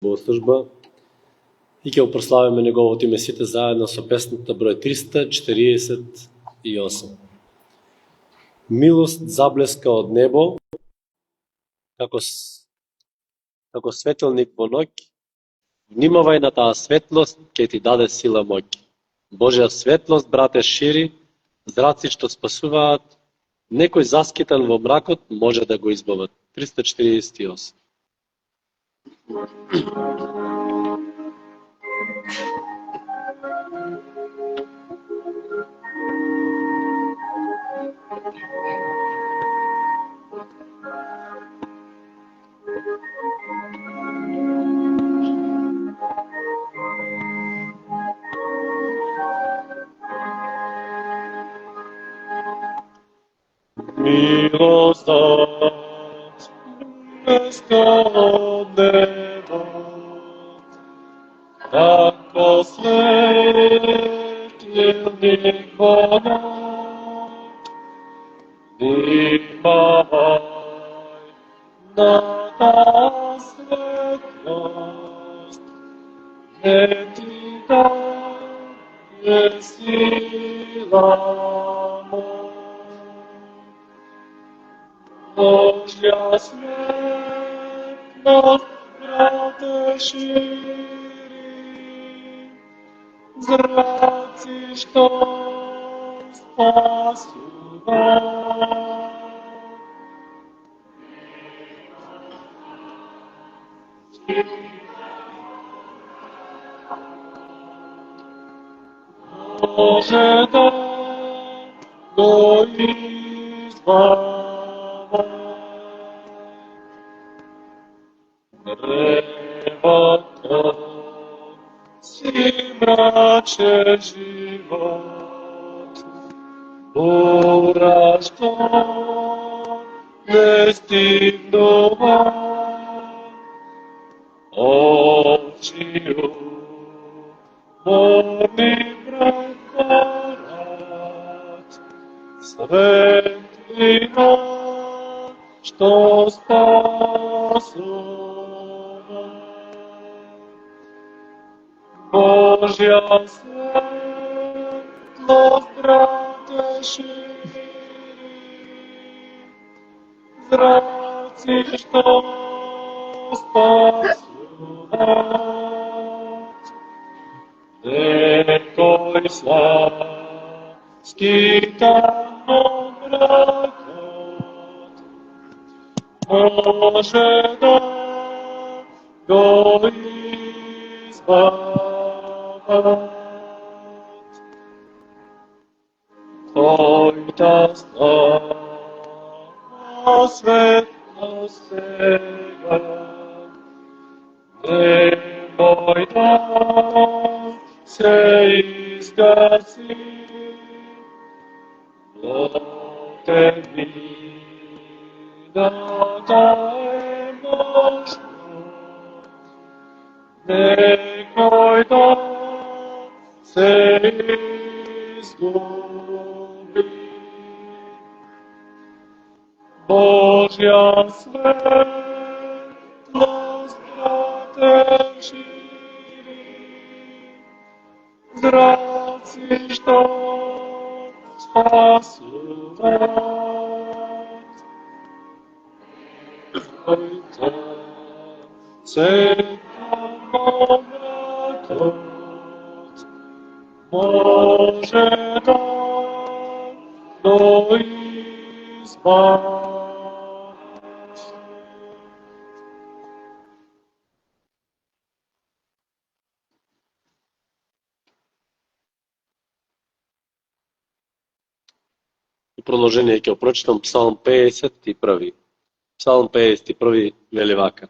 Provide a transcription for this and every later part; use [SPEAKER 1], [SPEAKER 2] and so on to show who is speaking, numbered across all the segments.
[SPEAKER 1] служба и ќе прославиме неговото име сите заедно со песната број 348. Милост заблеска од небо, како светилник во ноќ, внимавај на таа светлост, ќе ти даде сила моќ. Божја светлост, брате, шири, зраци што спасуваат, некој заскитан во мракот може да го избават. 348.
[SPEAKER 2] Милост блеска од небо, како светилник во ноќ, внимавај на таа светлост, ќе ти даде сила моќ. Божја светлост, брате, шири, зраци што спасуваат. Може да го избават. Древото си мрачен живот, бура што не стигнува, очију морни прекорат, светлина што спасува. Божја светлост, брате, шири, зраци што спасуваат. Некој скитан во мракот може да го избават. Тој да става светлост сега, немој да се изгаси, плотен ми да е можно, некој да се изгуби. Божја светлост, брате, шири, зраци што спасуваат. Којта секам во мракот може да го избават.
[SPEAKER 1] Продолжение ќе прочитам Псалм 51. Псалм 51 вели вака.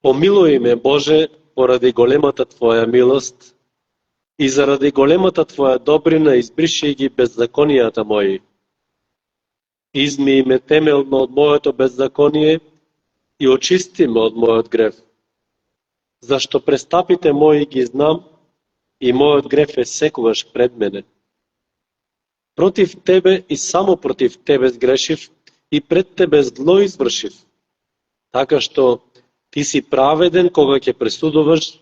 [SPEAKER 1] Помилуј ме, Боже, поради големата Твоја милост и заради големата Твоја добрина избриши ги беззаконијата мои. Измии ме темелно од моето беззаконие и очисти ме од мојот грев. Зашто престапите мои ги знам и мојот грев е секогаш пред мене. Против Тебе и само против Тебе сгрешив и пред Тебе зло извршив, така што Ти си праведен кога ќе пресудуваш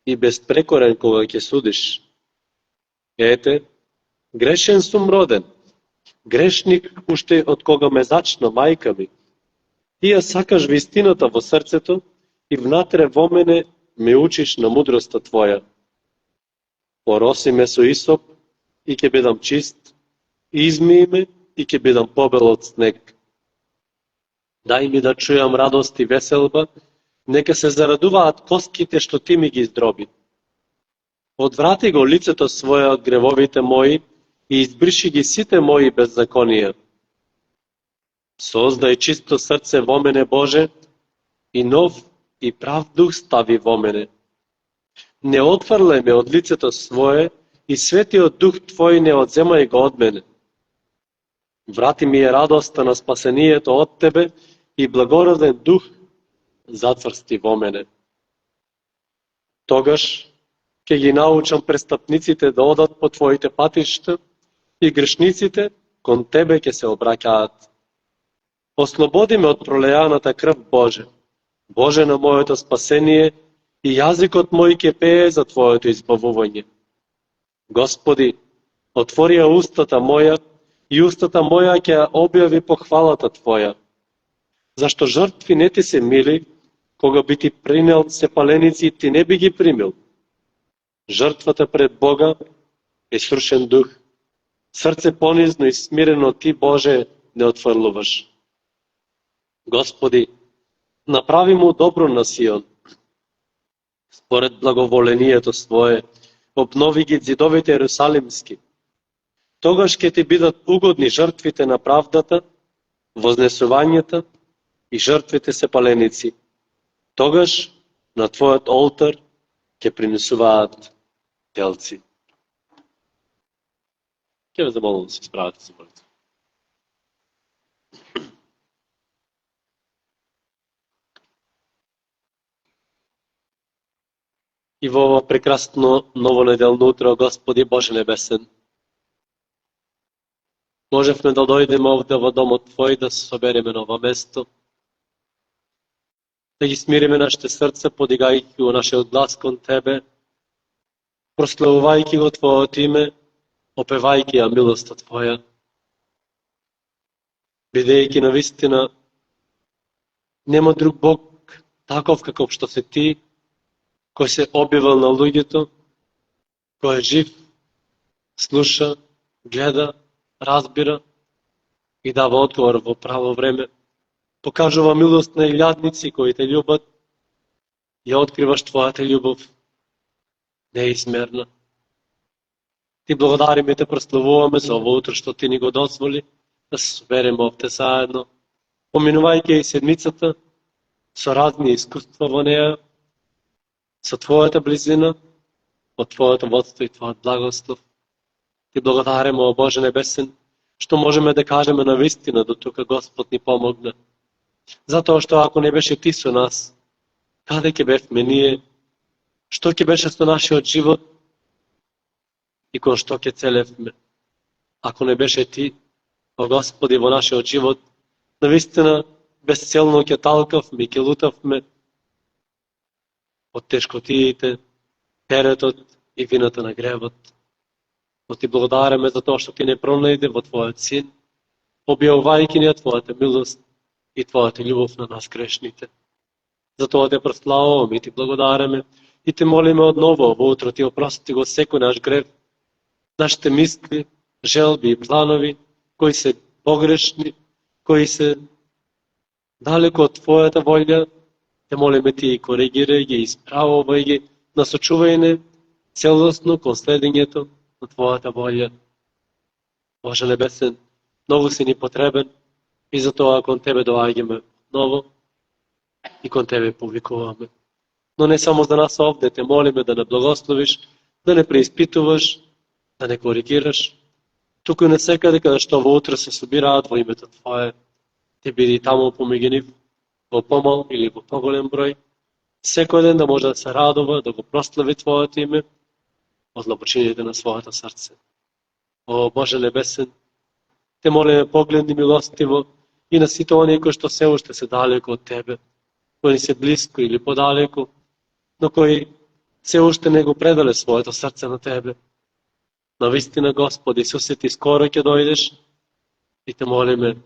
[SPEAKER 1] и безпрекорен кога ќе судиш. Ете, грешен сум роден, грешник уште од кога ме зачна мајка ми. Ти ја сакаш вистината во срцето и внатре во мене ме учиш на мудроста Твоја. Ороси ме со исоп и ќе бидам чист, измии ме и ќе бидам побел од снег. Дај ми да чујам радост и веселба, нека се зарадуваат коските што Ти ми ги издроби. Одврати го лицето своје од гревовите мои и избриши ги сите мои беззаконија. Создај чисто срце во мене, Боже, и нов и прав дух стави во мене. Не отфрлај ме од лицето свое и светиот дух Твој не одземај го од мене. Врати ми е радоста на спасението од Тебе и благороден дух затврсти во мене. Тогаш ќе ги научам престапниците да одат по Твоите патишта и грешниците кон Тебе ќе се обраќаат. Ослободи ме од пролејаната крв, Боже. Боже на моето спасение, и јазикот мој ќе пее за Твоето избавување. Господи, отвори ја устата моја, и устата моја ќе ја објави похвалата Твоја. Зашто жртви не Ти се мили, кога би Ти принел сепаленици, Ти не би ги примил. Жртвата пред Бога е срушен дух. Срце понизно и смирено Ти, Боже, не отфрлуваш. Господи, направи му добро на Сион. Според благоволението Свое, обнови ги ѕидовите Ерусалимски. Тогаш ќе Ти бидат угодни жртвите на правдата, вознесувањата и жртвите сепаленици. Тогаш на Твојот олтар ќе принесуваат телци. Ќе ве замолам да се справите за молитва. И во ова прекрасно новонеделно утро, Господи Боже Небесен, можевме да дојдеме овде во домот Твој, да се собереме на ова место, да ги смириме нашите срца, подигајќи го нашиот глас кон Тебе, прославувајќи го Твоето име, опевајќи ја милоста Твоја, бидејќи навистина нема друг Бог таков каков што се Ти, кој се објавил на луѓето, кој е жив, слуша, гледа, разбира и дава одговор во право време. Покажува милост на илјадници кои Те љубат, ја откриваш Твојата љубов неизмерна. Ти благодариме и Те прославуваме за ово утро што Ти ни го дозволи да се собереме овде заедно, поминувајќи и седмицата со разни искуства во неја, со Твојата близина, од Твоето водство и Твојот благослов. Ти благодариме, о Боже Небесен, што можеме да кажеме на вистина до тука Господ ни помогна. Затоа што ако не беше Ти со нас, каде ќе бевме ние, што ќе беше со нашиот живот и кон што ќе целевме. Ако не беше Ти, о Господи, во нашиот живот, навистина безцелно ќе талкавме и ќе лутавме од тешкотиите, теретот и вината на гревот. Но Ти благодараме за тоа што Ти не пронајде во Твојот Син, објавувајќи ни Твојата милост и Твојата љубов на нас грешните. Затоа Те прославуваме и Ти благодараме и Те молиме одново во утро Ти опрости го секој наш грев, нашите мисли, желби и планови, кои се погрешни, кои се далеко од Твојата волја. Те молиме Ти и коригирај ги, исправувај ги, насочувај не целосно кон следењето на Твојата волја. Боже Небесен, многу си ни потребен и затоа кон Тебе доаѓаме ново и кон Тебе повикуваме. Но не само за нас овде, Те молиме да не благословиш, да не преиспитуваш, да не коригираш, туку и насекаде каде што во утро се собираат во името Твое, Ти биди таму помеѓу нив, во помал или во поголем број, секој ден да може да се радува, да го прослави Твоето име од длабочините на своето срце. О Боже Небесен, Те молиме погледни милостиво и на сите оние кои што се уште се далеко од Тебе. кои се близко или подалеку, но кои се уште не го предале своето срце на Тебе. Навистина, Господи Исусе, Ти скоро ќе дојдеш и Те молиме,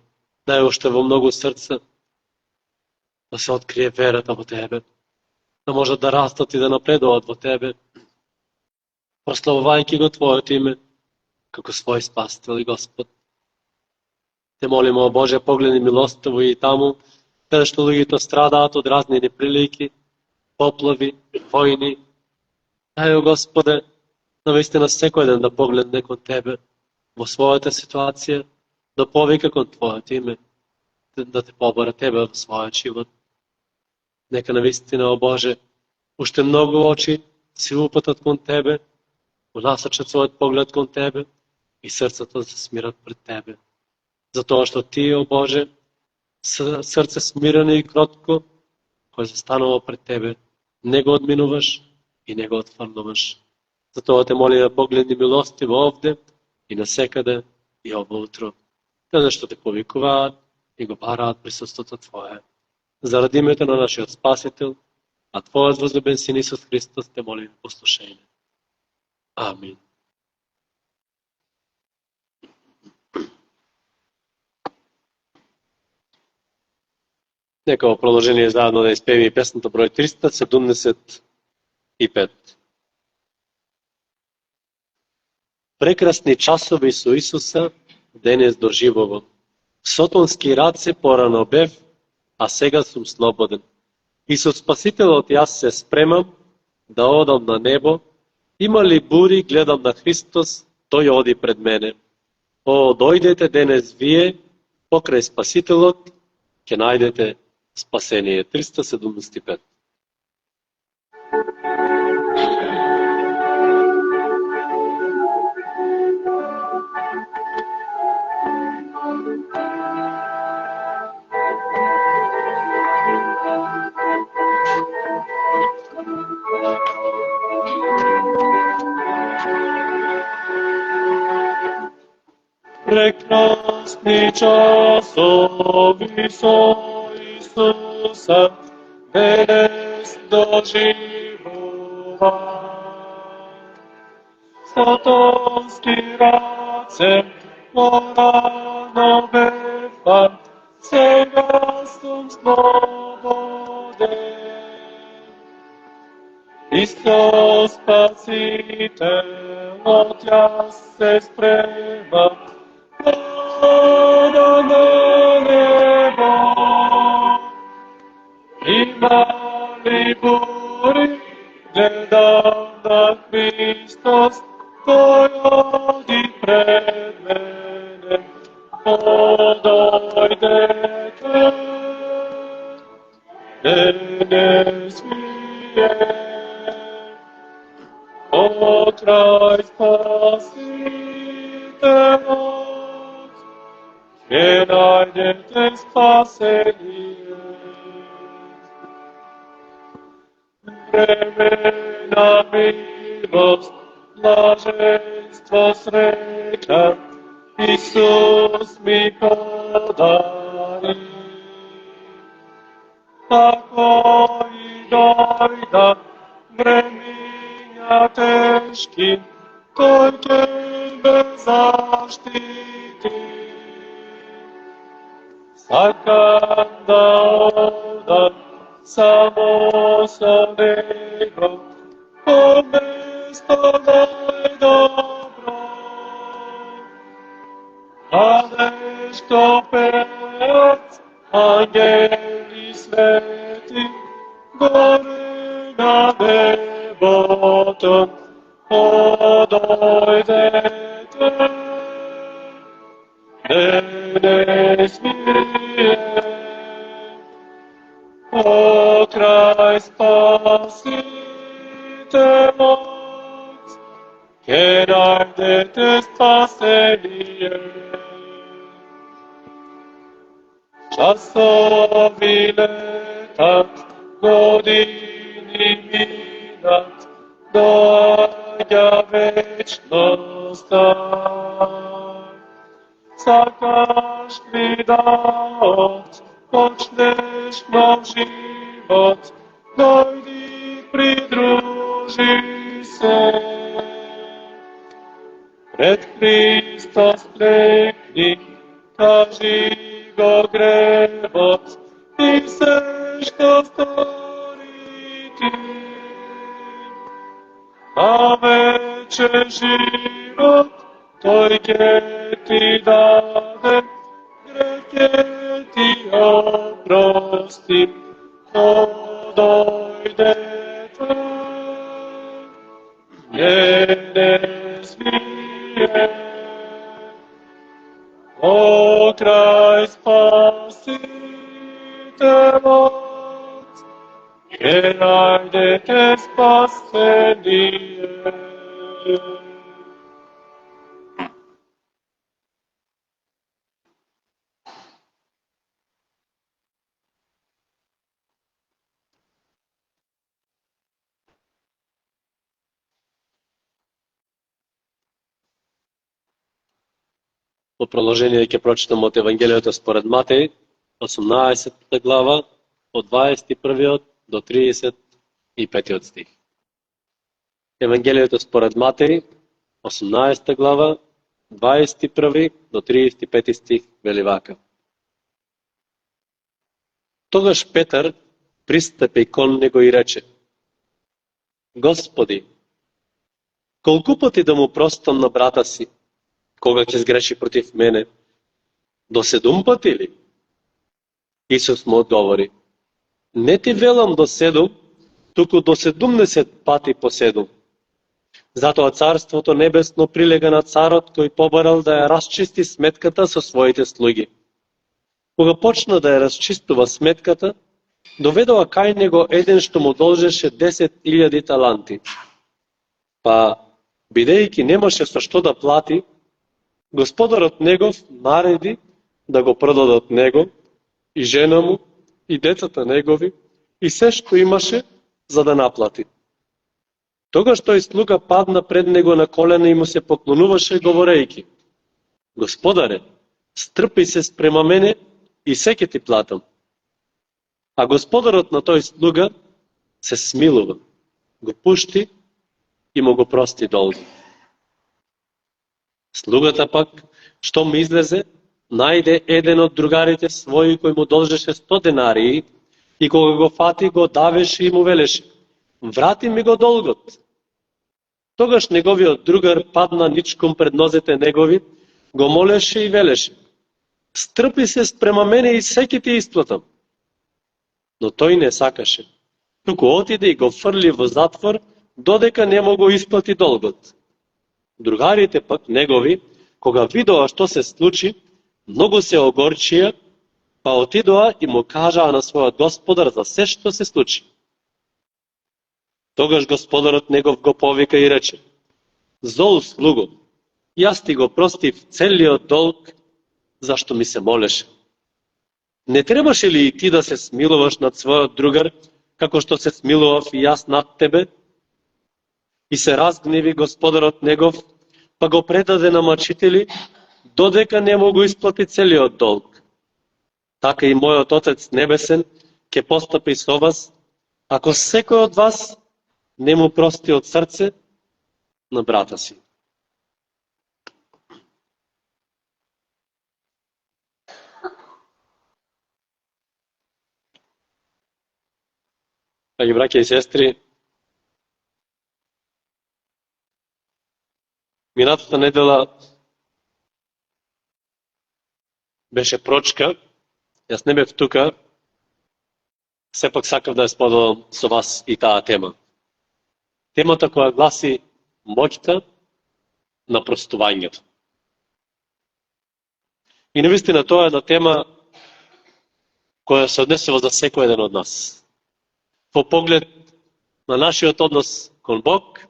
[SPEAKER 1] дај уште во многу срца да се открие верата во Тебе, да можат да растат и да напредуваат во Тебе, прославувајќи го Твоето име, како свој спасител и Господ. Те молиме, о Боже, погледни милостиво и таму, каде што луѓето страдаат од разни неприлики, поплави, војни. Дај, о Господе, навистина секој ден да погледне кон Тебе во својата ситуација, да повика кон Твоето име, да Те побара Тебе во својот живот. Нека навистина, о Боже, уште многу очи се упатат кон Тебе, унасочат својот поглед кон Тебе и срцата да се смират пред Тебе. Затоа што Ти, о Боже, срце смирено и кротко, кој застанува пред Тебе, не го одминуваш и не го отфрлуваш. Затоа Те моли да погледни милостиво овде и насекаде и ово утро, каде што Те повикуваат и го бараат присуството Твое. Заради името на нашиот Спасител, а Твојот возлюбен Син Исус Христос, Те молим послушање. Амин. Нека во продолжение заедно да испеви песната број 375. Прекрасни часови со Исуса денес доживувам. Сотонски раце порано бев, а сега сум слободен. И со Спасителот јас се спремам да одам на небо. Има ли бури, гледам на Христос, тој оди пред мене. О, дојдете денес вие, покрај Спасителот, ќе најдете спасение. 375.
[SPEAKER 2] Прекрасни часови со Исуса денес доживувам. Сатански раце порано бев, сега сум слободен. И со Спасителот јас се спремам да на небо. Има ли бури, гледам на Христос, тој оди пред мене. О, дојдете денес вие, покрај Спасителот, ќе најдете спасение. Времена милост, блаженство, среќа, Исус ми подари. Ако и дојда времиња тешки, тој ќе ме заштити. Сакам да одам само со него, по место најдобро, каде што пеат ангели свети, горе на небото. О, дојдете денес вие, покрај Спасителот, ќе најдете спасение. Часови летат, години минат, доаѓа вечноста. Сакаш ли да почнеш нов живот? живот, дојди придружи се. Пред Христос клекни, кажи го гревот и се што стори ти. А вече живот тој ќе ти даде, грех ќе ти опрости, но дојде тој, не смие. О крај Спасителот, ќе најдете спасение.
[SPEAKER 1] По продолжение ќе прочитам од Евангелието според Матеј, 18 глава, од 21 до 35 стих. Евангелието според Матеј, 18 глава, 21 до 35 стих, вели вака. Тогаш Петар пристапи кон него и рече: Господи, колку пати да му простам на брата си, кога ќе сгреши против мене? До 7 пати ли? Исус му одговори: Не ти велам до 7, туку до 70 пати по 7. Затоа Царството Небесно прилега на царот кој побарал да ја расчисти сметката со своите слуги. Кога почна да ја расчистува сметката, доведоа кај него еден што му должеше 10.000 таланти. Па, бидејќи немаше со што да плати, Господарот негов нареди да го продадат него, и жена му, и децата негови, и се што имаше, за да наплати. Тогаш тој слуга падна пред него на колена и му се поклонуваше, говорејќи: Господаре, стрпи се спрема мене и се ќе ти платам. А господарот на тој слуга се смилува, го пушти и му го прости долг. Слугата пак, што му излезе, најде еден од другарите своји кој му должеше 100 денарии и кога го фати, го давеше и му велеше: Врати ми го долгот. Тогаш неговиот другар падна ничком пред нозете негови, го молеше и велеше: Стрпи се спрема мене и се ќе ти исплатам. Но тој не сакаше, туку отиде и го фрли во затвор, додека не му го исплати долгот. Другарите пак негови, кога видоа што се случи, многу се огорчија, па отидоа и му кажаа на својот господар за се што се случи. Тогаш господарот негов го повика и рече: Зол слуго, јас ти го простив целиот долг, зашто ми се молеше. Не требаше ли и ти да се смилуваш над својот другар, како што се смилував и јас над тебе? И се разгневи господарот негов, па го предаде на мачители, додека не му го исплати целиот долг. Така и мојот Отец Небесен ќе постапи со вас, ако секој од вас не му прости од срце на брата си. Драги браќа и сестри, минатата недела беше прочка, јас не бев тука, сепак сакав да ја споделам со вас и таа тема. Темата која гласи моќта на простувањето. И навистина тоа е една тема која се однесува за секој еден од нас. Во поглед на нашиот однос кон Бог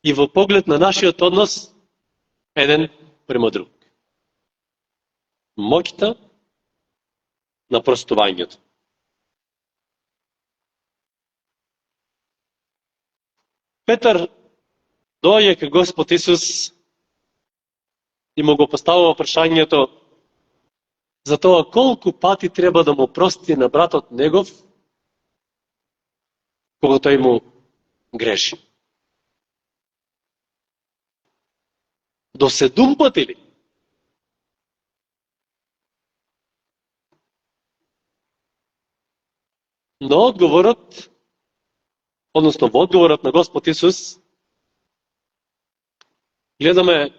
[SPEAKER 1] и во поглед на нашиот однос еден према друг. Моќта на простувањето. Петар доаѓа кај Господ Исус и му го поставува прашањето за тоа колку пати треба да му прости на братот негов кога тој му греши. До 7 пати ли? Но одговорот, односно во одговорот на Господ Исус, гледаме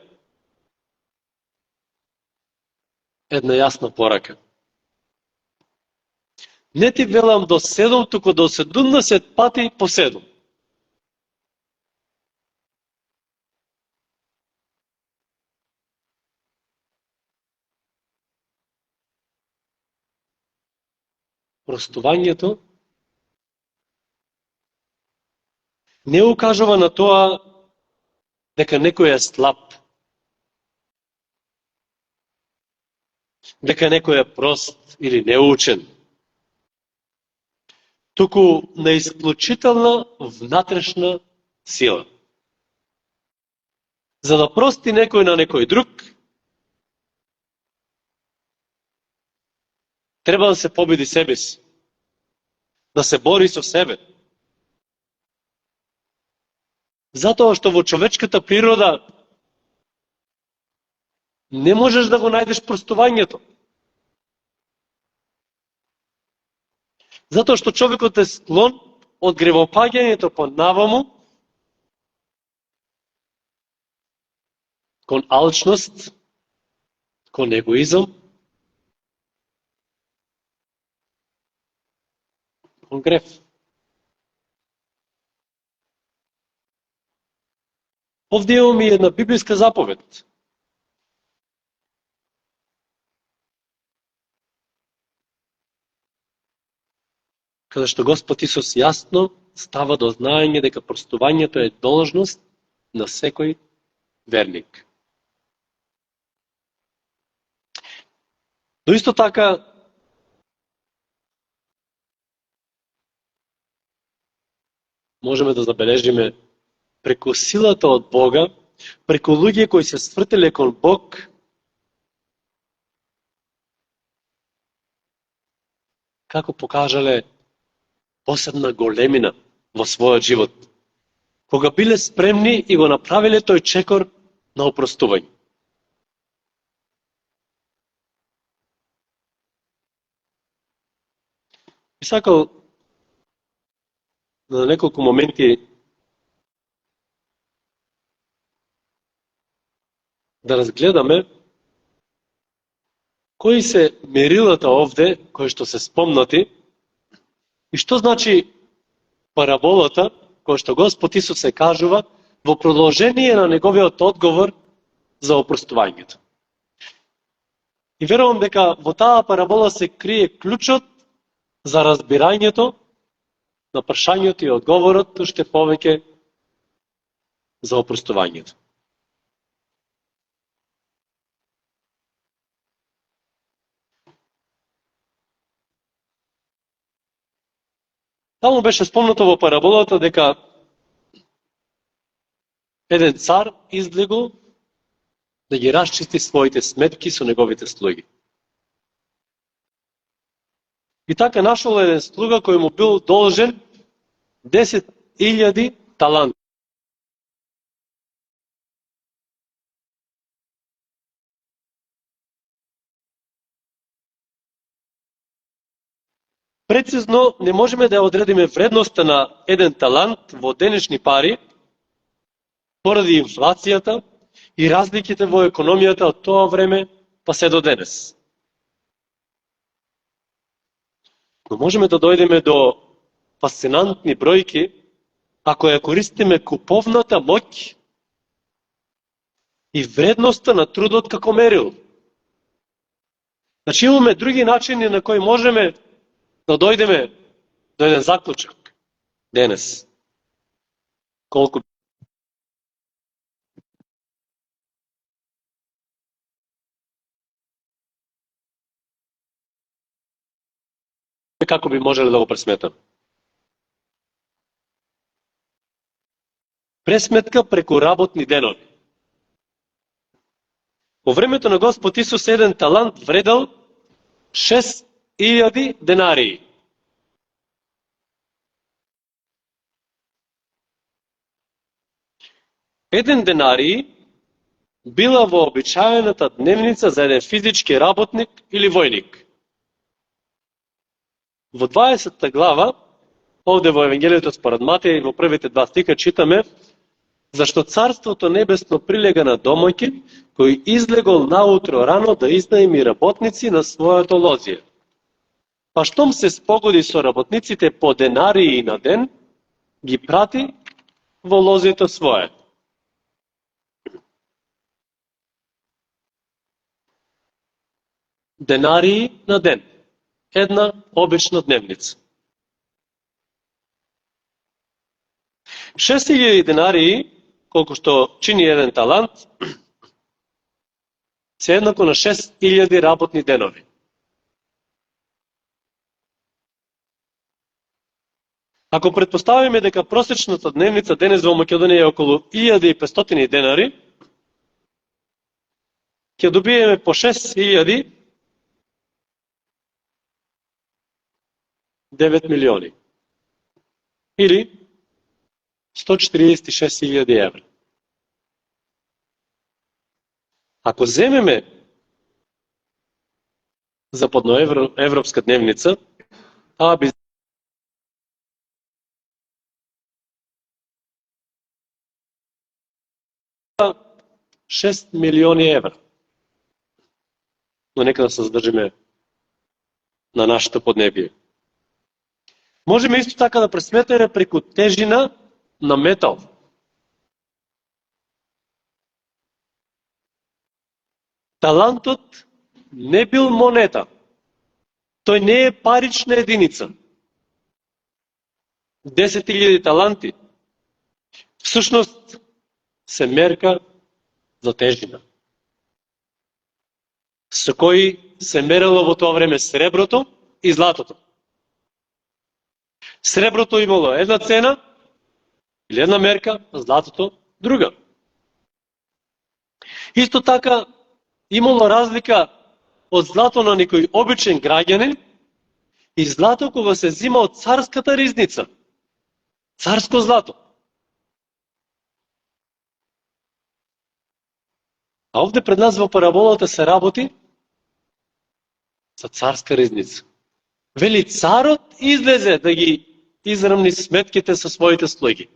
[SPEAKER 1] една јасна порака. Не ти велам до 7, туку до 70 пати по 7. Простувањето не укажува на тоа дека некој е слаб, дека некој е прост или неучен, туку на исклучителна внатрешна сила. За да прости некој на некој друг, треба да се победи себе си, да се бори со себе. Затоа што во човечката природа не можеш да го најдеш простувањето. Затоа што човекот е склон од гревопаѓањето по наваму кон алчност, кон егоизам, кон грев. Овде имаме една библиска заповед. Каде што Господ Исус јасно става до знаење дека простувањето е должност на секој верник. Но исто така, можеме да забележиме преку силата од Бога, преку луѓе кои се свртеле кон Бог, како покажале посебна големина во својот живот, кога биле спремни и го направиле тој чекор на опростување. И сакал на неколку моменти да разгледаме кои се мерилата овде, кои што се спомнати, и што значи параболата, која што Господ Исус се кажува во продолжение на неговиот одговор за опростувањето. И верувам дека во таа парабола се крие клучот за разбирањето на прашањето и одговорот уште повеќе за опростувањето. Таму беше спомнато во параболата дека еден цар излегол да ги расчисти своите сметки со неговите слуги. И така нашол еден слуга кој му бил должен 10.000 таланти. Прецизно не можеме да ја одредиме вредноста на еден талант во денешни пари, поради инфлацијата и разликите во економијата од тоа време па се до денес. Но можеме да дојдеме до фасцинантни бројки ако ја користиме куповната моќ и вредноста на трудот како мерил. Значи имаме други начини на кои можеме да дојдеме до еден заклучок денес. Колку како би можеле да го пресметаме. Пресметка преку работни денови. Во времето на Господ Исус еден талант вредел 6.000 денарии. 1 денарий била вообичаената дневница за еден физички работник или војник. Во 20 глава, овде во Евангелието според Матеј, во првите 2 стиха читаме зашто Царството Небесно прилега на домаќин кој излегол наутро рано да изнајми работници на своето лозие. Па штом се спогоди со работниците по денарии на ден, ги прати во лозието свое. Денарии на ден. Една обична дневница. 6000 денарии, колку што чини еден талант, се еднако на 6000 работни денови. Ако предпоставиме дека просечната дневница денес во Македонија е околу 1500 денари, ќе добиеме по 6000 9 милиони. Или 146.000 евра. Ако земеме западноевропска дневница, таа би 6 милиони евра. Но нека да се задржиме на нашето поднебие. Можеме исто така да пресметнеме преку тежина на метал. Талантот не бил монета. Тој не е парична единица. 10.000 таланти всушност се мерка за тежина. Со кои се мерело во тоа време среброто и златото. Среброто имало една цена или една мерка, а златото друга. Исто така имало разлика од злато на некој обичен граѓанин и злато кога се зима од царската ризница. Царско злато. А овде пред нас во параболата се работи за царска ризница. Вели, царот излезе да ги израмни сметките со своите слуги.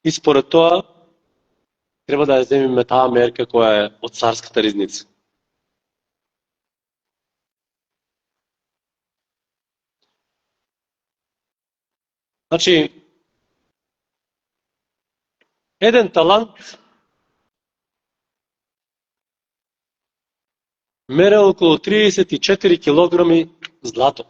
[SPEAKER 1] И според тоа, треба да ја земиме таа мерка која е од царската ризница. Значи, еден талант мере околу 34 килограми злато.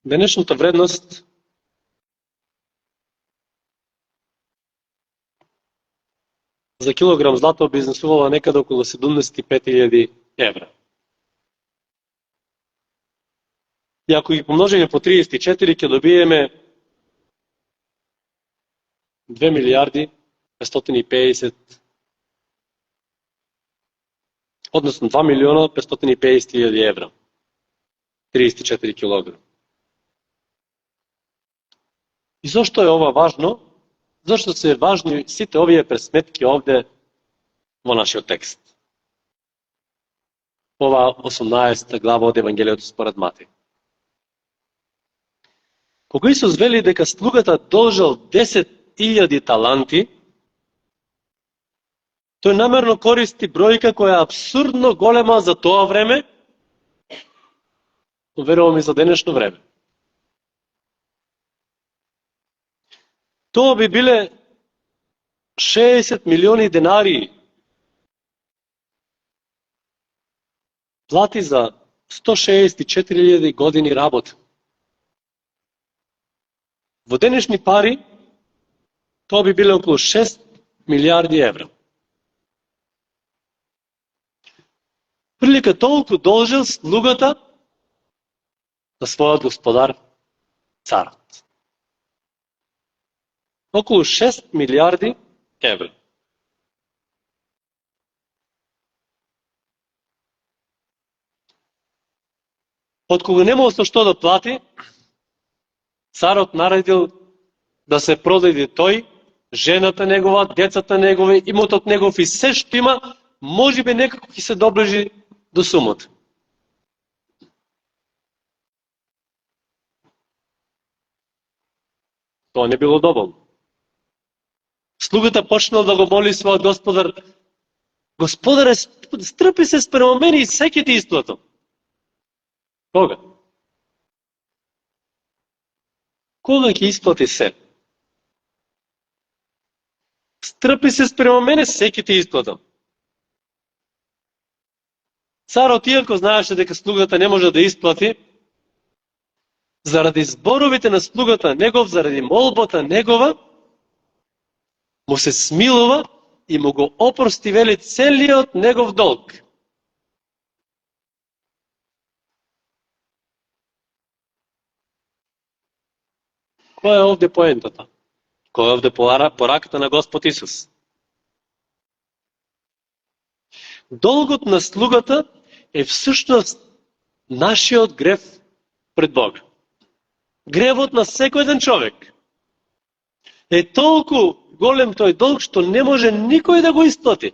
[SPEAKER 1] Денешната вредност за килограм злато би изнесувала некаде околу 75.000 евра. И ако ги помножиме по 34, ќе добиеме 2 милиарди 550, односно 2 милиона 550.000 евра. 34 килограм. И зашто е ова важно? Зашто се важни сите овие пресметки овде во нашиот текст? Ова 18 глава од Евангелието според Матеј. Кога Исус вели дека слугата должел 10.000 таланти, тој намерно користи бројка која е апсурдно голема за тоа време, но верувам и за денешно време. Тоа би биле 60 милиони денарии. Плати за 164.000 години работа. Во денешни пари, тоа би биле околу 6 милиарди евра. Прилика толку должел слугата на својот господар, царот. Околу 6 милиарди евра. Откога немало со што да плати, царот наредил да се продаде тој, жената негова, децата негови, имотот негов и се што има, можеби некако ќе се доближи до сумата. Тоа не било доволно. Слугата почнал да го моли својот господар: Господаре, стрпи се спрема мене и се ќе ти исплатам. Кога? Кога ќе исплати се? Стрпи се спрема мене, се ќе ти исплатам. Царот, иако знаеше дека слугата не може да исплати, заради зборовите на слугата негов, заради молбата негова, му се смилува и му го опрости, вели, целиот негов долг. Која е овде поентата? Која е овде пораката на Господ Исус? Долгот на слугата е всушност нашиот грев пред Бога. Гревот на секој еден човек е толку голем тој долг, што не може никој да го исплати.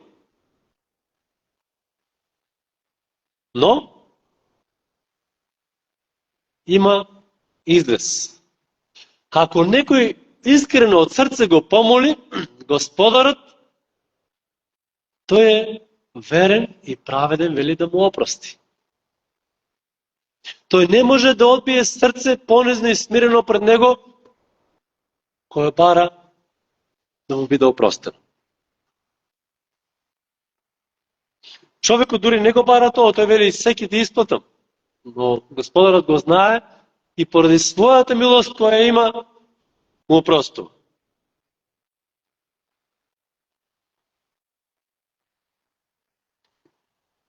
[SPEAKER 1] Но има израз. Ако некој искрено од срце го помоли, Господарот, тој е верен и праведен, вели да му опрости. Тој не може да одбие срце понизно и смирено пред него, кој бара да му биде опростено. Човекот дури не го бара тоа, тој вели се ќе ти исплатам. Но Господарот го знае и поради својата милост која има, му опростува.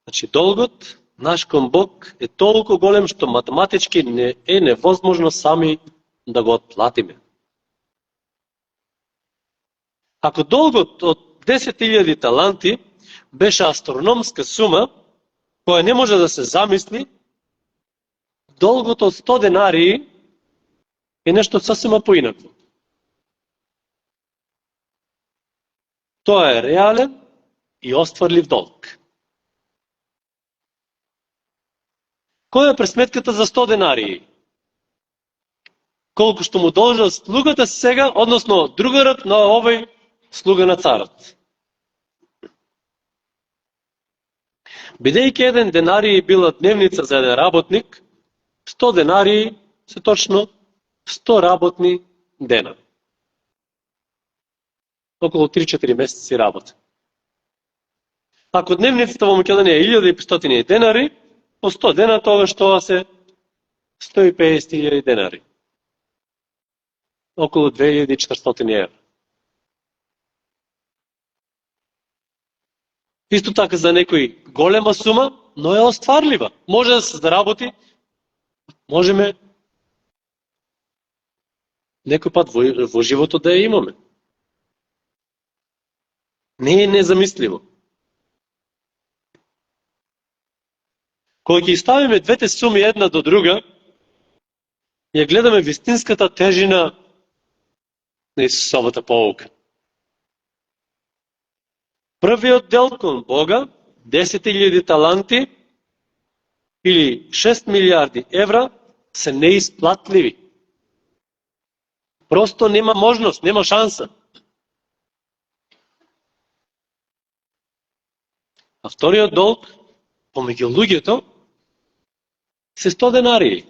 [SPEAKER 1] Значи, долгот наш кон Бог е толку голем што математички не е невозможно сами да го отплатиме. Ако долгот од 10.000 таланти беше астрономска сума, која не може да се замисли, долгот од 100 денарии е нешто сасема поинако. Тоа е реален и остварлив долг. Која е пресметката за 100 денарии? Колку што му должел слугата сега, односно другарот на овој слуга на царот. Бидејќи 1 денарий била дневница за еден работник, 100 денарии се точно 100 работни дена. Околу 3-4 месеци работа. Ако дневницата во Македонија е 1500 денари, по 100 дена тоа што се 150.000 денари. Околу 2400 евра. Исто така за некој голема сума, но е остварлива. Може да се заработи, можеме некој пат во животот да ја имаме. Не е незамисливо. Кога ќе ставиме двете суми една до друга, ја гледаме вистинската тежина на Исусовата поука. Првиот дел кон Бога, 10.000 таланти или 6 милиарди евра, се неисплатливи. Просто нема можност, нема шанса. А вториот долг, помеѓу луѓето, се 100 денарии.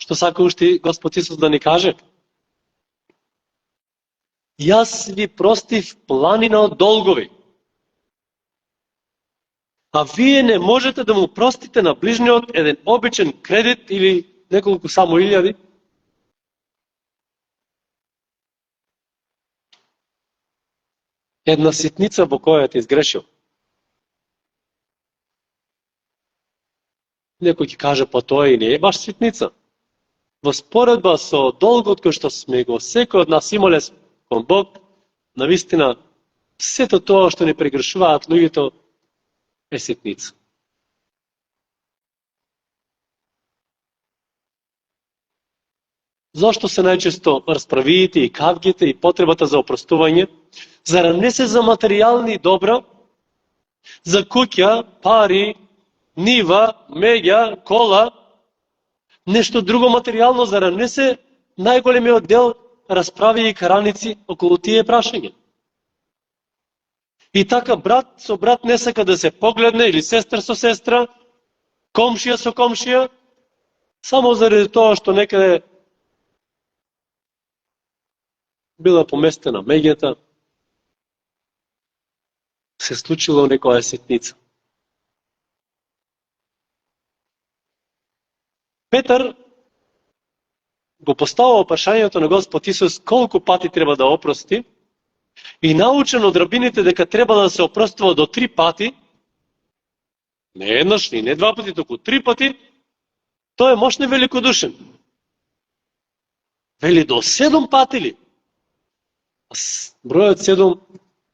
[SPEAKER 1] Што сака уште Господ Исус да ни каже? Јас ви простив планина од долгови. А вие не можете да му простите на ближниот еден обичен кредит или неколку само илјади? Една ситница во која те изгрешил. Некој ќе каже, па тоа и не е баш ситница. Во споредба со долгот кој што сме го секој од нас имале кон Бог, навистина сето тоа што не прегршуваат луѓето е ситница. Зошто се најчесто расправиите и кавгите и потребата за опростување? Зарем не се за материјални добра, за куќа, пари, нива, меѓа, кола, нешто друго материјално, зарем не се најголемиот дел расправи и караници околу тие прашања? И така брат со брат не сака да се погледне, или сестра со сестра, комшија со комшија, само заради тоа што некаде била поместена меѓата, се случило некоја ситница. Петар го поставува прашањето на Господ Исус колку пати треба да опрости и научен од рабините дека треба да се опростува до 3 пати, не еднаш, не 2 пати, току 3 пати, тој е мощно великодушен. Вели до 7 пати ли? Бројот 7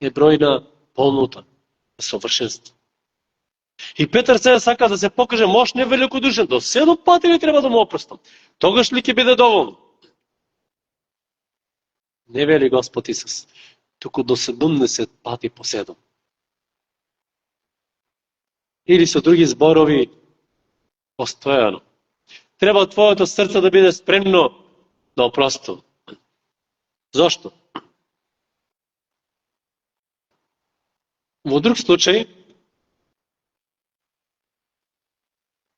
[SPEAKER 1] е број на полнота, на совршенство. И Петар сега сака да се покаже мощно и великодушен. До 7 пати ли треба да му опростам? Тогаш ли ќе биде доволно? Не вели Господ Исус, туку до 70 пати по 7. Или со други зборови, постојано. Треба твоето срце да биде спремно да опростува. Зошто? Во друг случај,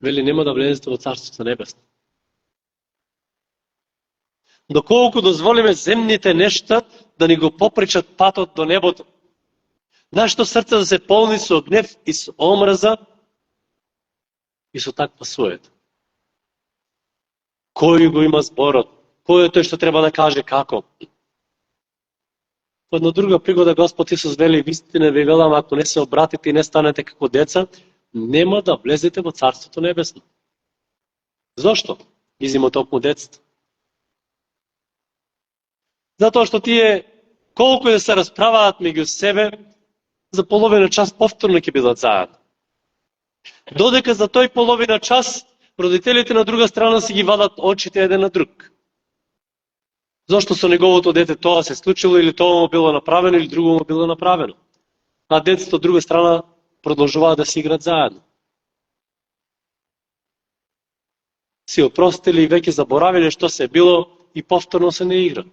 [SPEAKER 1] вели нема да влезете во Царството Небесно. Доколку дозволиме земните нешта да ни го попречат патот до небото, нашето срце да се полни со гнев и со омраза и со таква суета. Кој го има зборот? Кој е тој што треба да каже како? Во една друга пригода Господ Исус вели, вистина ви велам, ако не се обратите и не станете како деца, нема да влезете во Царството Небесно. Зошто? Изимо токму детство. Затоа што тие, колку да се расправаат меѓу себе, за половина час повторно ќе бидат заедно. Додека за тој половина час, родителите на друга страна си ги вадат очите еден на друг. Зошто со неговото дете тоа се случило, или тоа му било направено, или друго му било направено. А децето од друга страна продолжуваат да си играат заедно. Си опростили и веќе заборавиле што се било и повторно се не игра.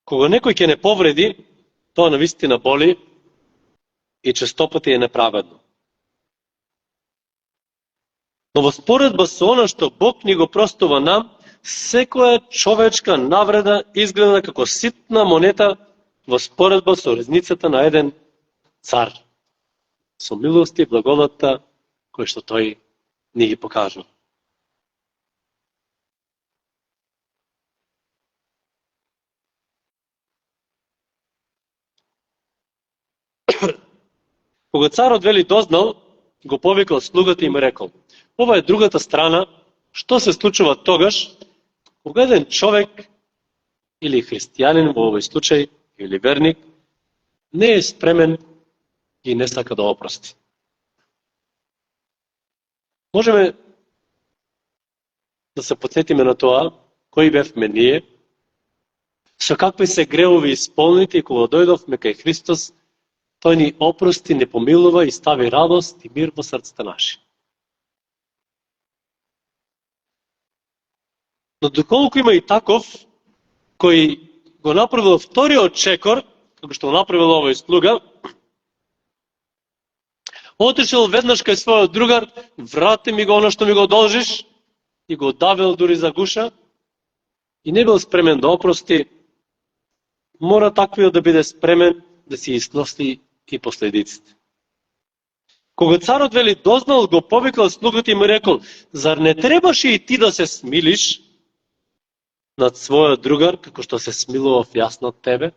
[SPEAKER 1] Кога некој ќе не повреди, тоа навистина боли и честопати е неправедно. Но во споредба со она што Бог ни го простува нам, секоја човечка навреда изгледа како ситна монета во споредба со резницата на еден цар, со милост и благодата кој што тој ни ги покажува. Кога царот вели дознал, го повикал слугата и му рекол: ова е другата страна, што се случува тогаш, кога еден човек, или христијанин во овој случај, или верник, не е спремен и не сака да опрости. Можеме да се потсетиме на тоа, кои бевме ние, со какви се греови исполнити, и кога дојдовме кај Христос, тој ни опрости, не помилува и стави радост и мир во срцата наши. Но доколку има и таков, кој го направил вториот чекор, како што го направил овој слуга, отишел веднаш кај својот другар, врати ми го оно што ми го должиш, и го давил дури за гуша, и не бил спремен да опрости, мора таквиот да биде спремен да си износи и последиците. Кога царот вели дознал, го повикал слугата и му рекол: зар не требаше и ти да се смилиш над својот другар, како што се смилував јас над тебе?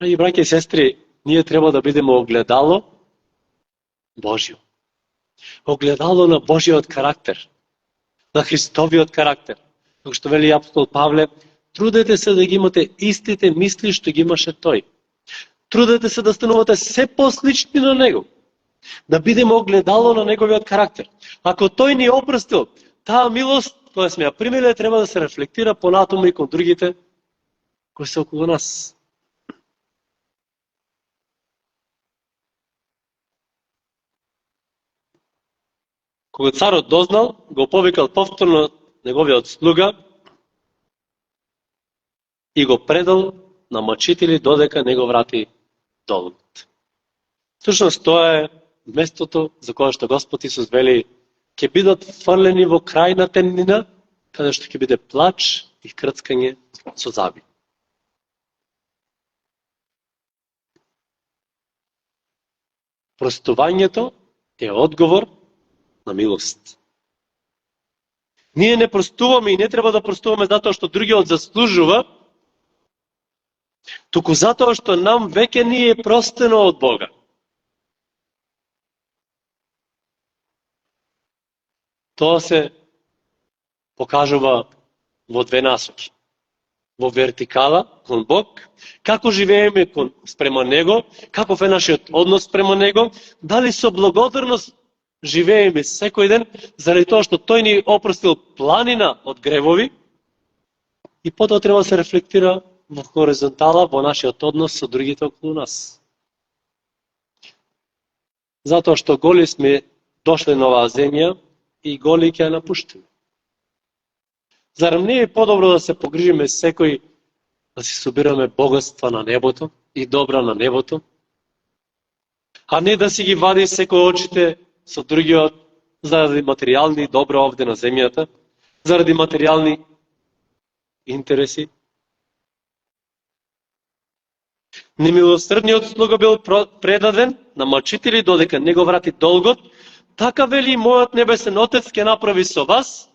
[SPEAKER 1] И браќа и сестри, ние треба да бидеме огледало Божјо. Огледало на Божјиот карактер, на Христовиот карактер. Како што вели апостол Павле, трудете се да ги имате истите мисли што ги имаше тој. Трудете се да станувате се послични на него, да бидеме огледало на неговиот карактер. Ако тој ни опрстил, таа милост која сме ја примиле треба да се рефлектира понатаму и кон другите кои се околу нас. Кога царот дознал, го повикал повторно неговиот слуга и го предал на мачители додека не го врати долгот. Всушност тоа е местото за кое што Господ Исус вели ќе бидат фрлени во крајна темнина, каде што ќе биде плач и крцкање со заби. Простувањето е одговор на милост. Ние не простуваме и не треба да простуваме затоа што другиот заслужува, туку затоа што нам веќе ни е простено од Бога. Тоа се покажува во две насоки. Во вертикала кон Бог, како живееме спрема Него, каков е нашиот однос спрема Него, дали со благодарност живееме секој ден, заради тоа што тој ни опростил планина од гревови, и потоа треба да се рефлектира во хоризонтала, во нашиот однос со другите околу нас. Затоа што голи сме дошли на оваа земја и голи ќе ја напуштиме. Зарем не е подобро да се погрижиме секој да си собираме богатства на небото и добра на небото, а не да си ги вади секој очите со другиот заради материјални добра овде на земјата, заради материјални интереси? Немилосрдниот слуга бил предаден на мачители додека не го врати долгот, така вели мојот небесен Отец ќе направи со вас,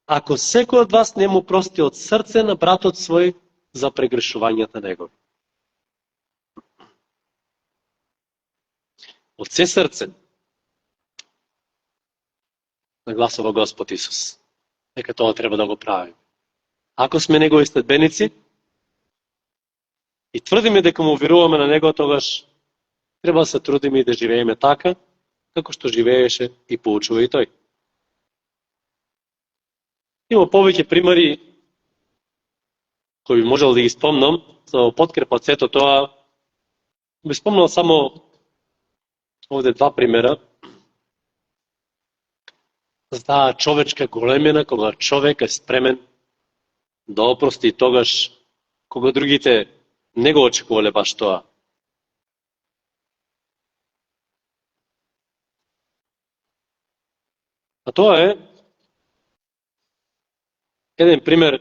[SPEAKER 1] ако секој од вас не му прости од срце на братот свој за прегрешувањата негови. Од се срце нагласува Господ Исус. Дека тоа треба да го правиме. Ако сме негови следбеници и тврдиме дека му веруваме на него, тогаш треба да се трудиме и да живееме така, како што живееше и поучува и тој. Има повеќе примери кои би можел да ги спомнам, за подкрепа сето тоа. Би спомнал само овде два примера. За таа човечка големина, кога човек е спремен да опрости тогаш кога другите не го очекувале баш тоа. А тоа е еден пример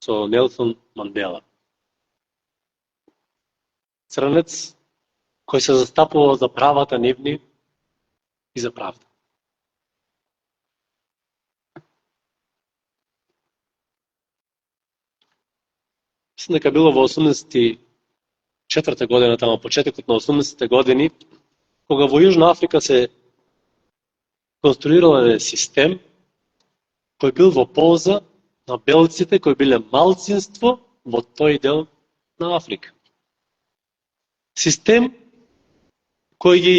[SPEAKER 1] со Нелсон Мандела. Црнец кој се застапува за правата нивни и за правда. Мислам дека било во 84-та година, тamo почетокот на 80-те години, кога во Јужна Африка се конструирал еден систем кој бил во полза на белците кои биле малцинство во тој дел на Африка. Систем кој ги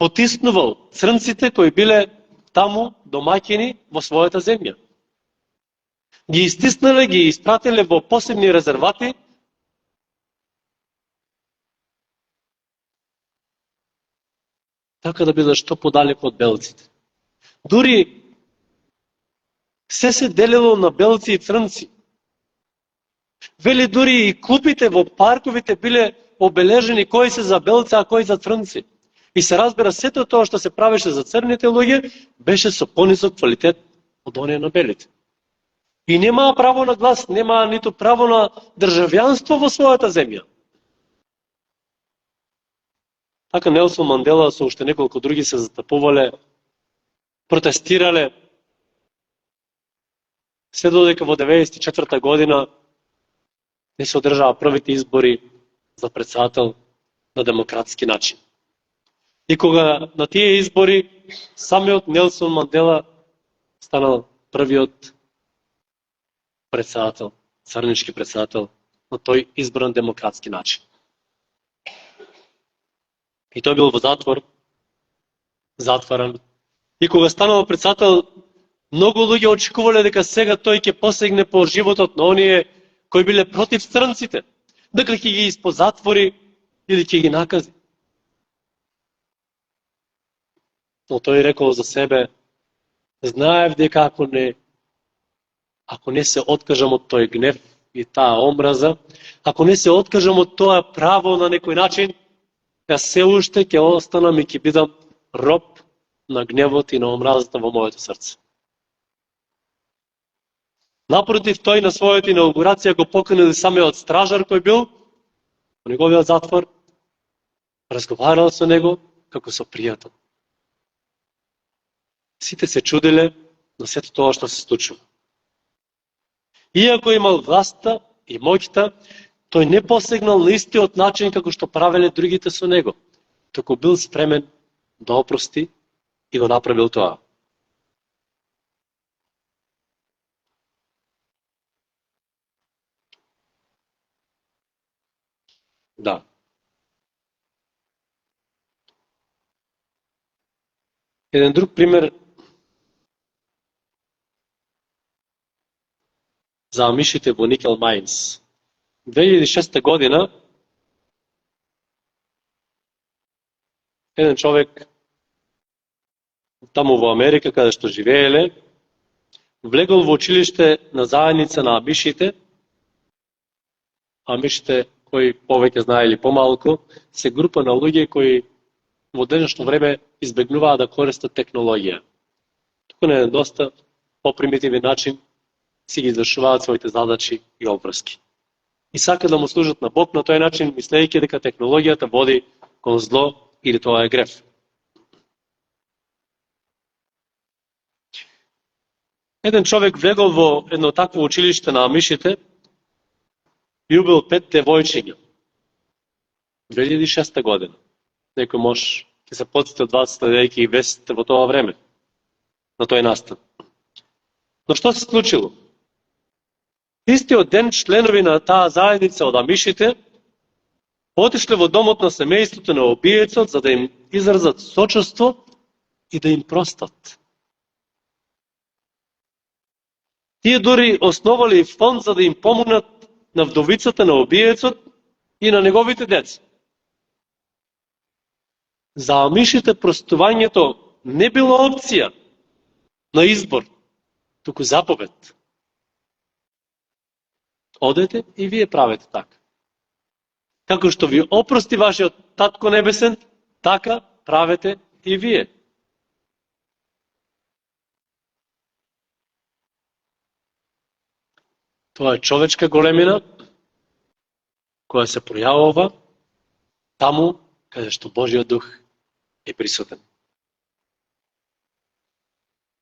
[SPEAKER 1] потиснувал црнците кои биле таму домаќини во својата земја. Ги истиснале, ги испратиле во посебни резервати, така да бидат што подалеку од белците. Дури се делило на белци и црнци. Вели дури и клупите во парковите биле обележени кои се за белци, а кои за црнци. И се разбира, сето тоа што се правеше за црните луѓе беше со понисок квалитет од оние на белите. И немаа право на глас, немаа ниту право на државјанство во својата земја. Така Нелсон Мандела со уште неколку други се застапувале, протестирале, се додека во 94-та година не се одржаа првите избори за претседател на демократски начин. И кога на тие избори самиот Нелсон Мандела станал првиот председател, црнички председател на тој избран демократски начин. И тој бил во затворен. И кога станал председател, многу луѓе очекувале дека сега тој ќе посегне по животот на оние кои биле против црнците, дека ќе ги испозатвори или ќе ги накази. Но тој рекол за себе, знаев дека ако не се откажам од тој гнев и таа омраза, ако не се откажам од тоа право на некој начин, јас се уште ќе останам и ќе бидам роб на гневот и на омразата во моето срце. Напротив, тој на својата инаугурација го поканил самиот стражар кој бил во неговиот затвор, разговарал со него како со пријател. Сите се чуделе на сето тоа што се случува. Иако имал власта и моќта, тој не посегнал на истиот начин како што правеле другите со него, туку бил спремен да опрости и го направил тоа. Да. Еден друг пример за амишите во Никел Мајнс. 2006 година еден човек таму во Америка, каде што живееле, влегол во училиште на заедница на амишите. Амишите, кои повеќе знае или помалку, се група на луѓе кои во денешно време избегнуваат да користат технологија. Туку на еден доста попримитивен начин си ги извршуваат своите задачи и обврски. И сака да му служат на Бог на тој начин, мислејќи дека технологијата води кон зло или тоа е греф. Еден човек влегол во едно такво училиште на амишите и убил 5 девојчиња. 2006 година. Некој мож ќе се потсети од вас, следејќи и вестите во тоа време, на тој настан. Но што се случило? Истиот ден членови на таа заедница од амишите отишле во домот на семејството на убиецот за да им изразат сочувство и да им простат. Тие дури основале и фонд за да им помогнат на вдовицата на убиецот и на неговите деца. За амишите простувањето не било опција на избор, туку заповед. Одете и вие правете така. Како што ви опрости вашиот Татко Небесен, така правете и вие. Тоа е човечка големина, која се пројавува таму каде што Божиот дух е присутен.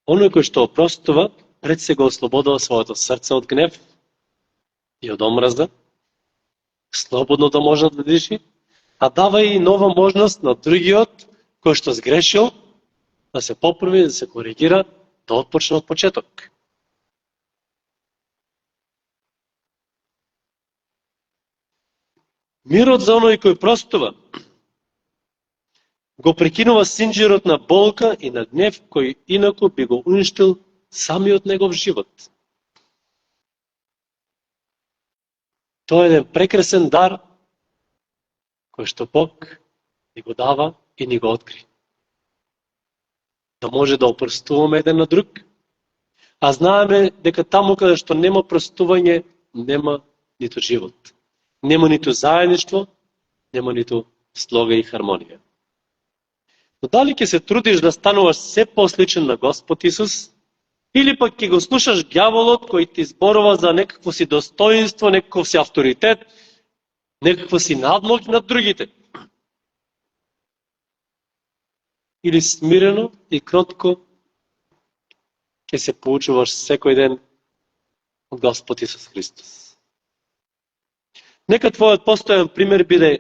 [SPEAKER 1] Оној кој што опростува, пред се го ослободува своето срце од гнев и од омраза, слободно да може да диши, а дава и нова можност на другиот кој што сгрешил да се поправи, да се коригира, да отпочне од почеток. Мирот за оној кој простува го прекинува синџирот на болка и на гнев кој инаку би го уништил самиот негов живот. Тоа е еден прекрасен дар кој што Бог ни го дава и ни го откри. Да може да опростуваме еден на друг, а знаеме дека таму каде што нема простување, нема ниту живот. Нема ниту заедништво, нема ниту слога и хармонија. Но дали ќе се трудиш да стануваш се посличен на Господ Исус, или пак ќе го слушаш ѓаволот кој ти зборува за некакво си достоинство, некаков си авторитет, некаква си надмоќ над другите? Или смирено и кротко ќе се поучуваш секој ден од Господ Исус Христос? Нека твојот постојан пример биде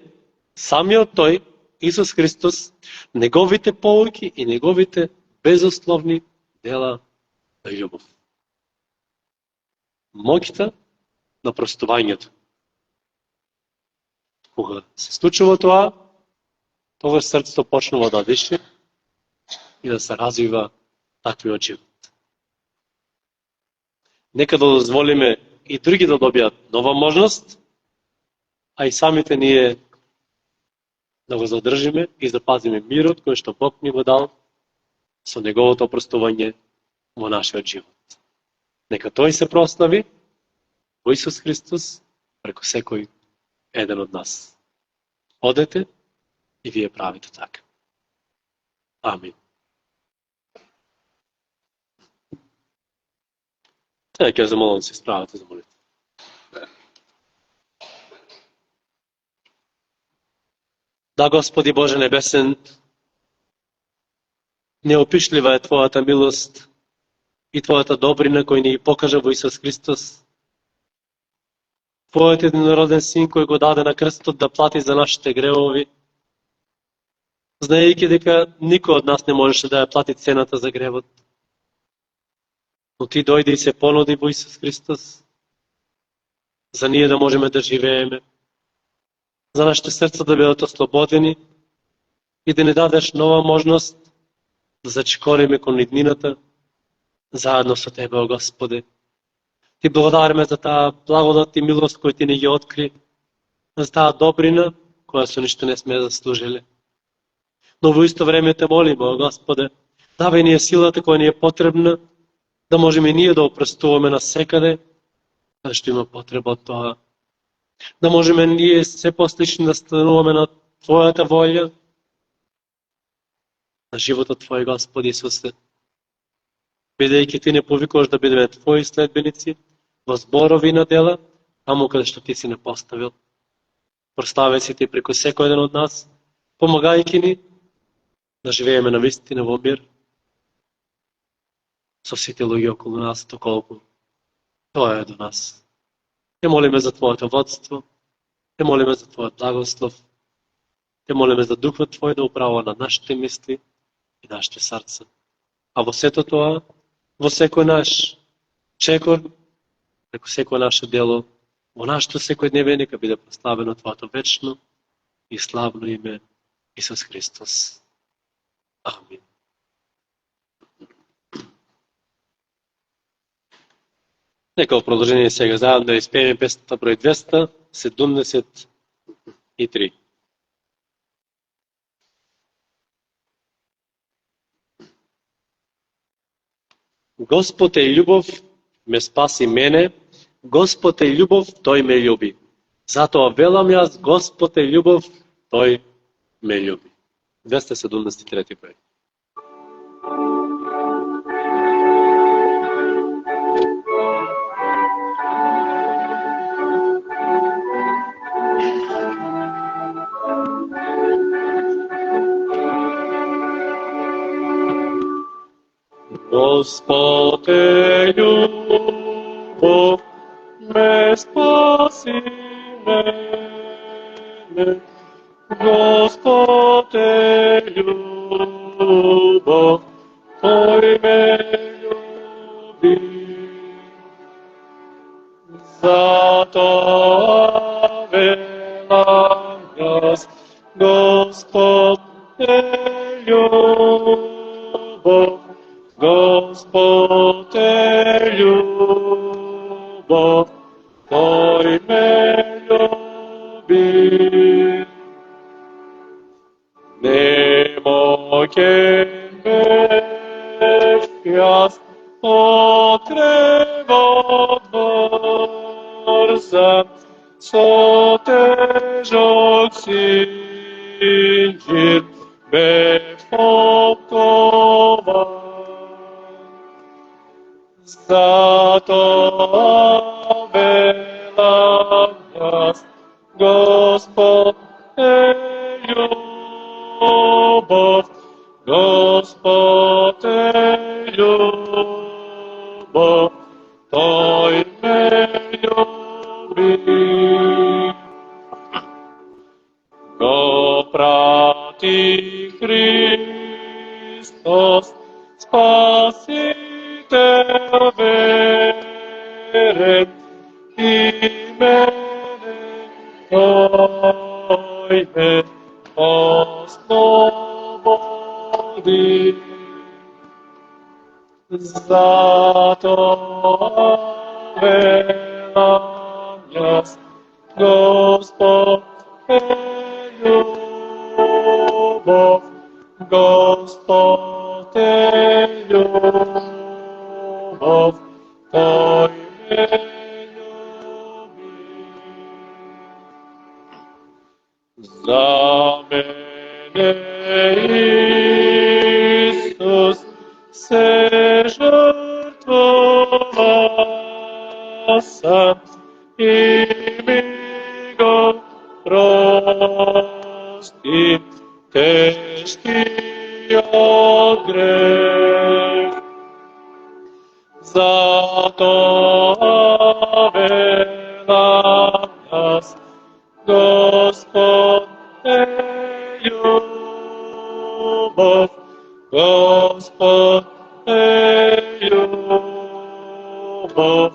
[SPEAKER 1] самиот тој, Исус Христос, неговите поуки и неговите безусловни дела на љубов. Моќта на простувањето. Кога се случува тоа, тогаш срцето почнува да дише и да се развива таквиот живот. Нека да дозволиме и други да добијат нова можност, а и самите ние да го задржиме и запазиме мирот кој што Бог ни го дал со неговото опростување во нашиот живот. Нека тој се прослави во Исус Христос преку секој еден од нас. Одете и вие правите така. Амин. Сега ќе замолам да се справите за молитва. Да, Господи Боже Небесен, неопишлива е Твојата милост и Твојата добрина кој ни покажа во Исус Христос. Твојот единороден Син кој го даде на крстот да плати за нашите гревови, знаејќи дека никој од нас не можеше да ја плати цената за гревот. Но Ти дојде и се понуди во Исус Христос, за ние да можеме да живееме, за нашите срца да бидат ослободени и да ни дадеш нова можност да зачекориме кон иднината заедно со Тебе, о Господе. Ти благодариме за таа благодат и милост која Ти ни ги откри, за таа добрина која со ништо не сме заслужили. Но во исто време Те молиме, о Господе, давај ни силата која ни е потребна, да можеме ние да опростуваме на секаде, каде што има потреба од тоа. Да можеме ние се послични да стануваме на Твојата волја, на животот Твој, Господи Исусе. Бидејќи Ти не повикуваш да бидеме Твои следбеници, во зборови на дела, таму каде што Ти си не поставил. Прославяј се Ти преку секој еден од нас, помагајќи ни да живееме на вистина во мир со сите луѓе околу нас, доколку тоа е до нас. Те молиме за Твоето водство, Те молиме за Твојот благослов, Те молиме за Духот Твој да управува на нашите мисли и нашите срца. А во сето тоа, во секој наш чекор, преку секој наше дело, во нашето секојдневие нека биде прославено Твоето вечно и славно име Исус Христос. Амин. Нека во продолжение сега заедно да испееме песната број 273. Господ е љубов, ме спаси мене, Господ е љубов, тој ме љуби. Затоа велам јас, Господ е љубов, тој ме љуби. 273 број.
[SPEAKER 2] Господ е љубов, ме спаси мене. Господ е љубов, тој ме љуби. Затоа велам јас, Господ е љубов, Господ е љубов, тој ме љуби. Немоќен бев јас од тревот врзан, со тежок синџир бев окован. Затоа велам јас, Господ е љубов, Господ е љубов, тој ме љуби. Ти Христос, Спасител верен, и мене Тој ме ослободи. Затоа велам јас, Господ е љубов, Господ е љубов, Тој ме љуби. За мене Исус се жртвова сам и ми го прости тешкиот грех. Затоа велам јас, Господ е љубов, Господ е љубов,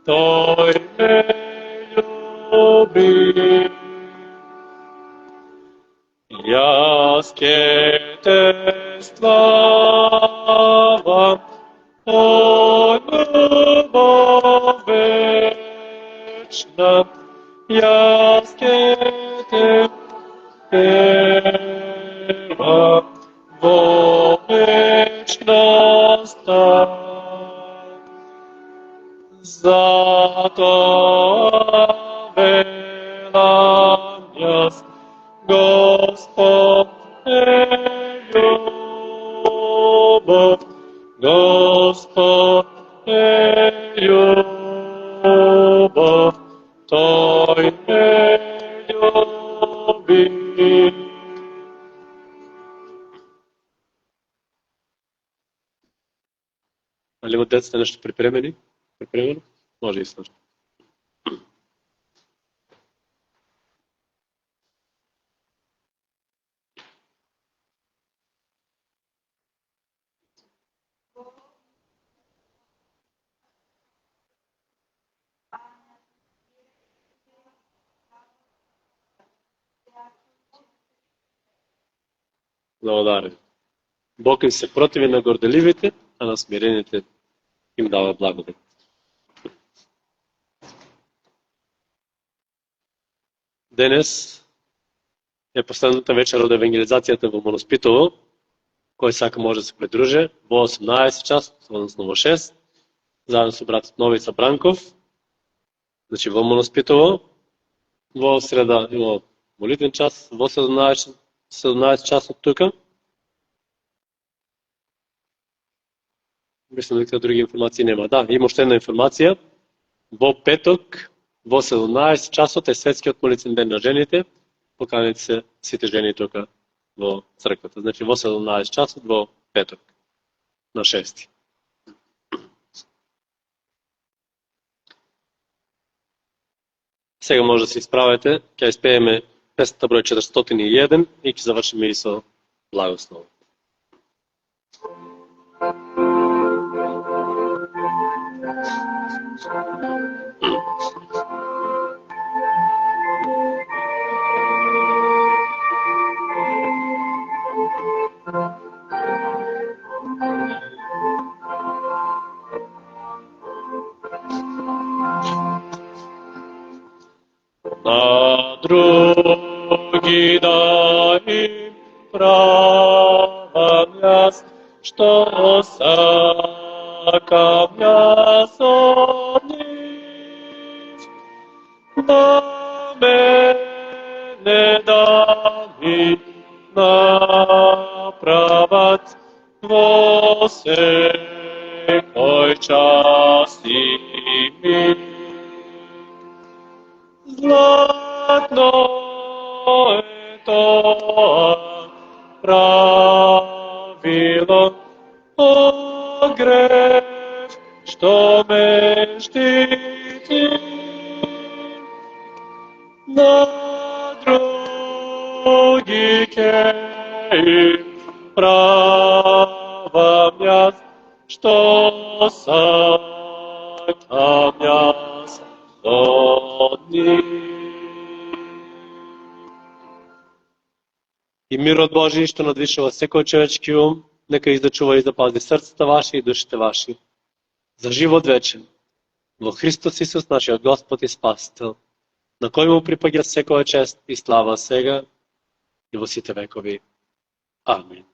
[SPEAKER 2] Тој ме љуби. Јас ќе те славам, о љубов вечна, јас ќе те певам во вечноста. Затоа велам јас, Господ е љубов, Господ е љубов, Тој ме љуби.
[SPEAKER 1] Али имат децата нешто припремено? Може и слушно. Благодаря. Бог им се противи на горделивите, а на смирените им дава благодат. Денес е последната вечер од евангелизацијата во Моноспитово. Кој сака може да се придружи во 18 часот, односно во 6, заедно со братот Новица Бранков. Значи во Моноспитово, во среда има молитвен час, во 17 часот тука. Мислам дека други информации нема. Да, има уште една информација. Во петок, во 17 часот е светскиот молитвен ден на жените. Поканете се сите жени тука во црквата. Значи во 17 часот во петок на 6. Сега може да се исправите, ќе испееме песната број 401 и ќе завршиме и со благослов.
[SPEAKER 2] На други да им правам јас, што сакам јас од нив. На мене да ми направат во секој час и миг. Златно е тоа правило, о грев, што ме штити. На други ќе и правам јас, што сакам јас од нив.
[SPEAKER 1] И мирот Божи, што надвишува секој човечки ум, нека издачува и запази срцата ваши и душите ваши, за живот вечен, во Христос Исус, нашиот Господ и Спасител, на кој му припаѓа секоја чест и слава сега и во сите векови. Амин.